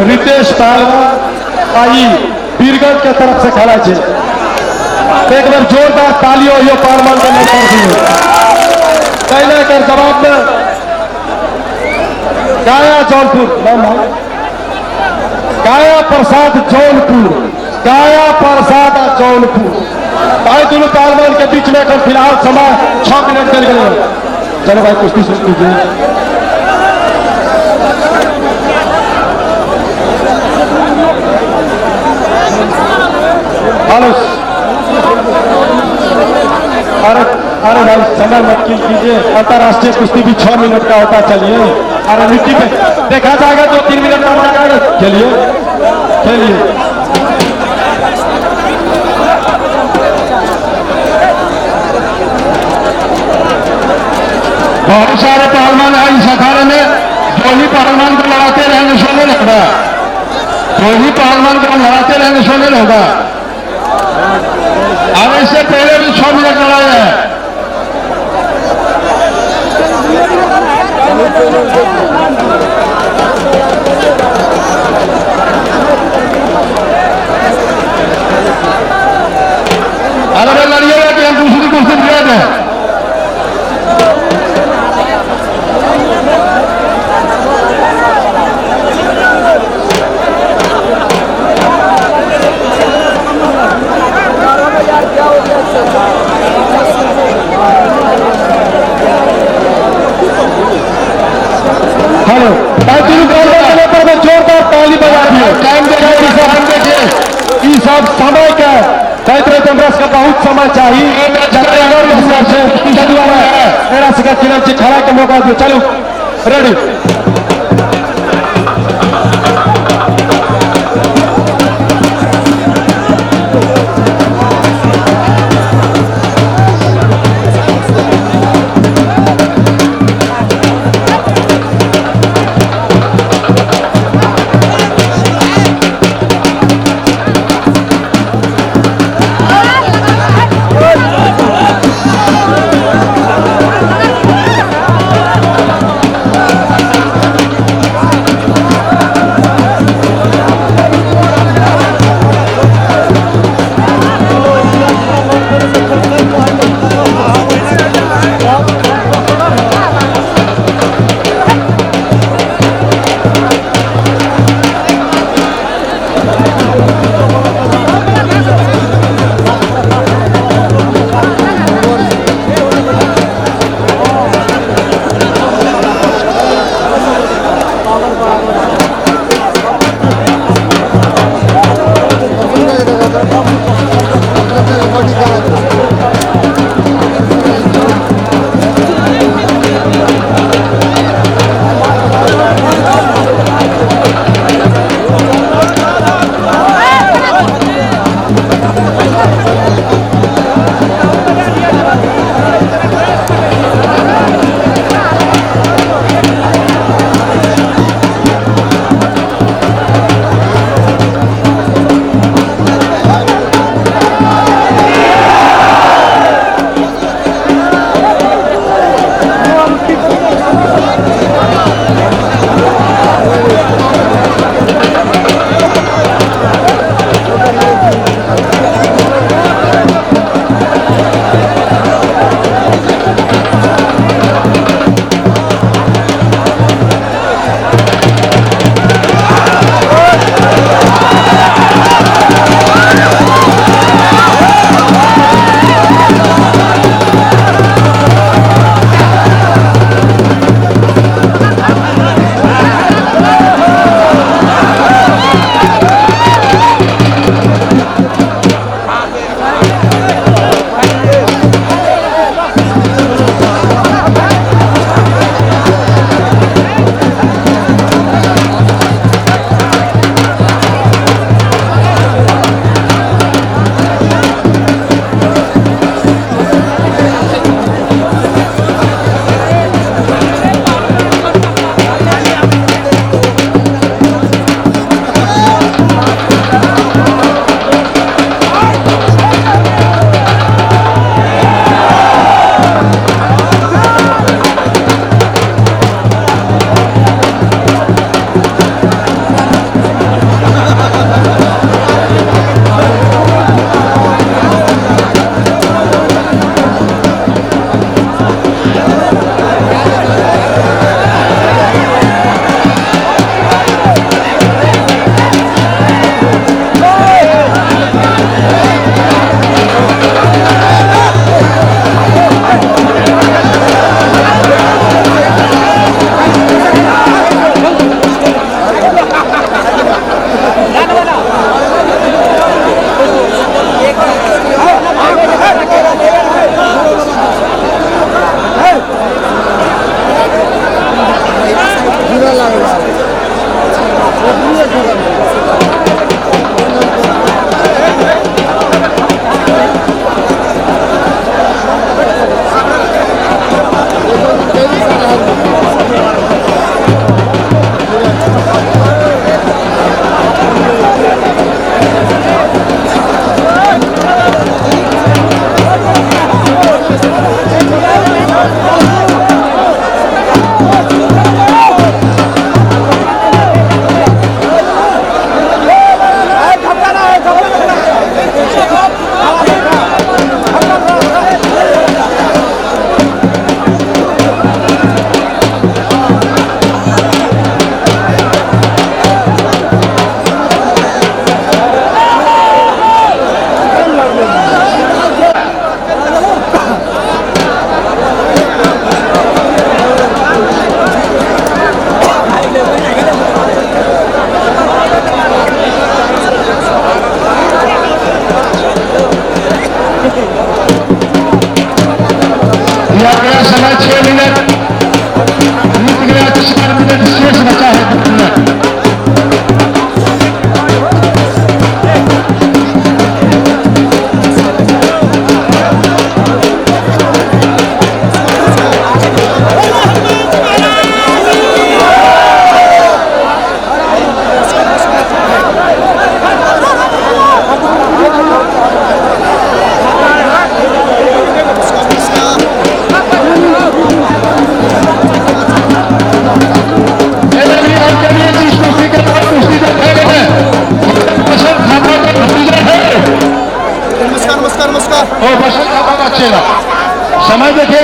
रितेश पहलवान आई बीरगंज के तरफ से खड़ा है। एक बार जोरदार ताली हो यो पहलवान के नाम कहने के जवाब में गाया जौनपुर गाया प्रसाद जौनपुर गाया प्रसाद जौनपुर भाई दोनों पहलवान के बीच में फिलहाल समय 6 मिनट चल गए। चलो भाई कुश्ती शुरू कीजिए। हेलो अरे भाई समय मत कीजिए। अंतर्राष्ट्रीय कुश्ती भी 6 मिनट का होता। चलिए अरे मिट्टी पे देखा जाएगा 2-3 मिनट का हो जाएगा। चलिए चलिए बहुत सारे पहलवान हैं इस अखाड़े में। जो ही पहलवान को लड़ाते रहेंगे सोने होगा। जो ही पहलवान को लड़ाते रहेंगे सोने होगा। अब इससे पहले भी 6 मिनट लड़ाई है। अरे लड़िएगा कि हम दूसरी कुश्ती दिया दें। हेलो जोरदार ताली बजा दिए। टाइम देखिए ये सब समय का कैतरे चंद्रस का बहुत समय चाहिए। मेरा शिखर खिलाफ खड़ा के मौका दियो। चलो रेडी।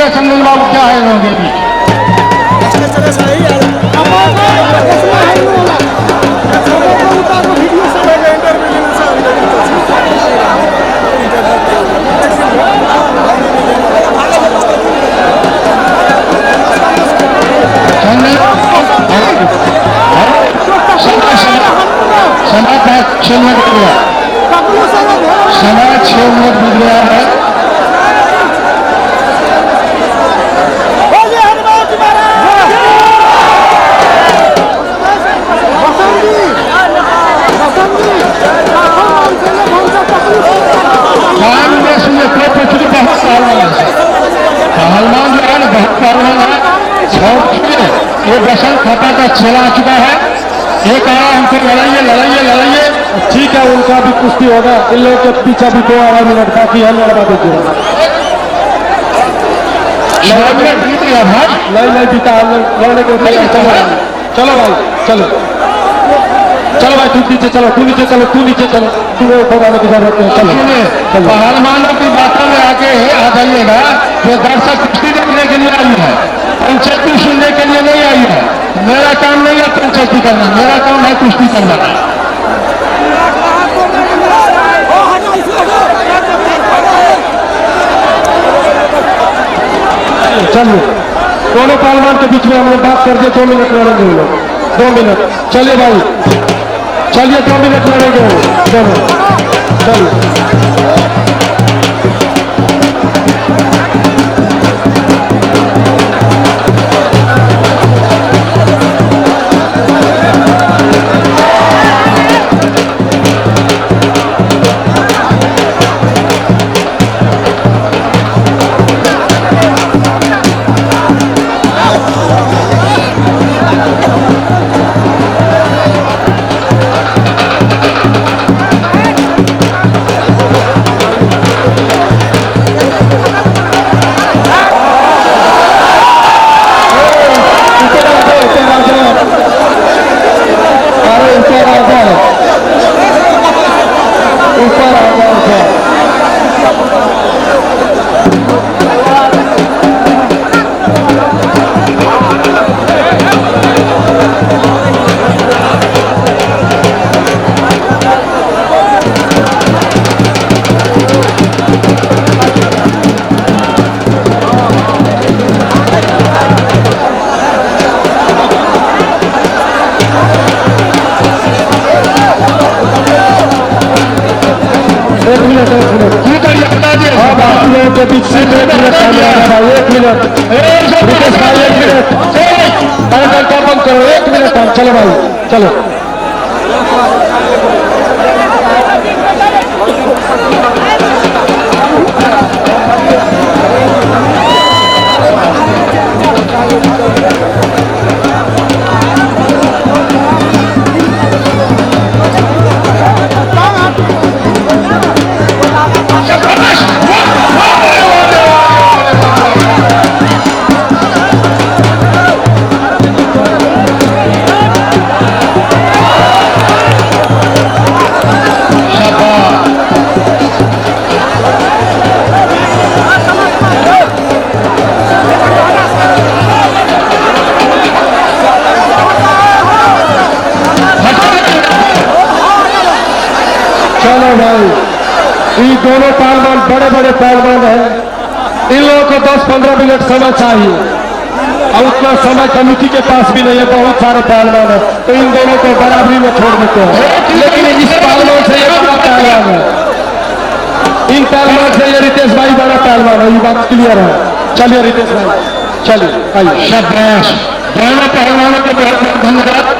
बताइए चंदन बाबू क्या है लोगों के बीच। समय 6 मिनट बीत गया, समय 6 मिनट बीत गया है। ध्यान में सुनिए, पृथ्वी बहुत पहलवान है, पहलवान जो है ना बहुत पहलवान है। छोड़ चुके ये बसंत खाता का चला आ चुका है। एक आया हमसे लड़ाइए लड़ाइए लड़ाइए, ठीक है, उनका भी कुश्ती होगा। इन लोगों के पीछे भी 2 मिनट बाकी है, लड़वा दीजिए। बीत गया भाई, नहीं बीता, लड़ने को चलो भाई, चलो चलो भाई, तू नीचे चलो, तू नीचे चलो, तू नीचे चलो, तुम्हें ऊपर आने की जरूरत नहीं। चलो पहलवानों की बातों में आके आ जाइएगा। जो दर्शक कुश्ती देखने के लिए आई है, पंचायती सुनने के लिए नहीं आई है। मेरा काम नहीं है पंचायती करना, मेरा काम है कुश्ती करना। चलिए, दोनों पहलवान के बीच में हमने बात कर दिया, 2 मिनट लड़ेंगे वो लोग, 2 मिनट। चलिए भाई, चलिए 2 मिनट लड़ेंगे दोनों, चलिए। के बीच से 1 मिनट भाई, 1 मिनट, रितेश भाई 1 मिनट, बंद करो, 1 मिनट टाइम। चलो भाई, चलो। चलो भाई, ये दोनों पहलवान बड़े बड़े पहलवान हैं, इन लोगों को 10-15 मिनट समय चाहिए, और उतना समय कमेटी के पास भी नहीं है। बहुत सारे पहलवान है, तो इन दोनों को बराबरी में छोड़ देते हैं। लेकिन इस पहलवान से ये बड़ा पहलवान है, इन पहलवान से ये रितेश भाई बड़ा पहलवान है, ये बात क्लियर है। चलिए रितेश भाई, चलिए आइए। शाबाश, दोनों पहलवानों के बहुत धन्यवाद।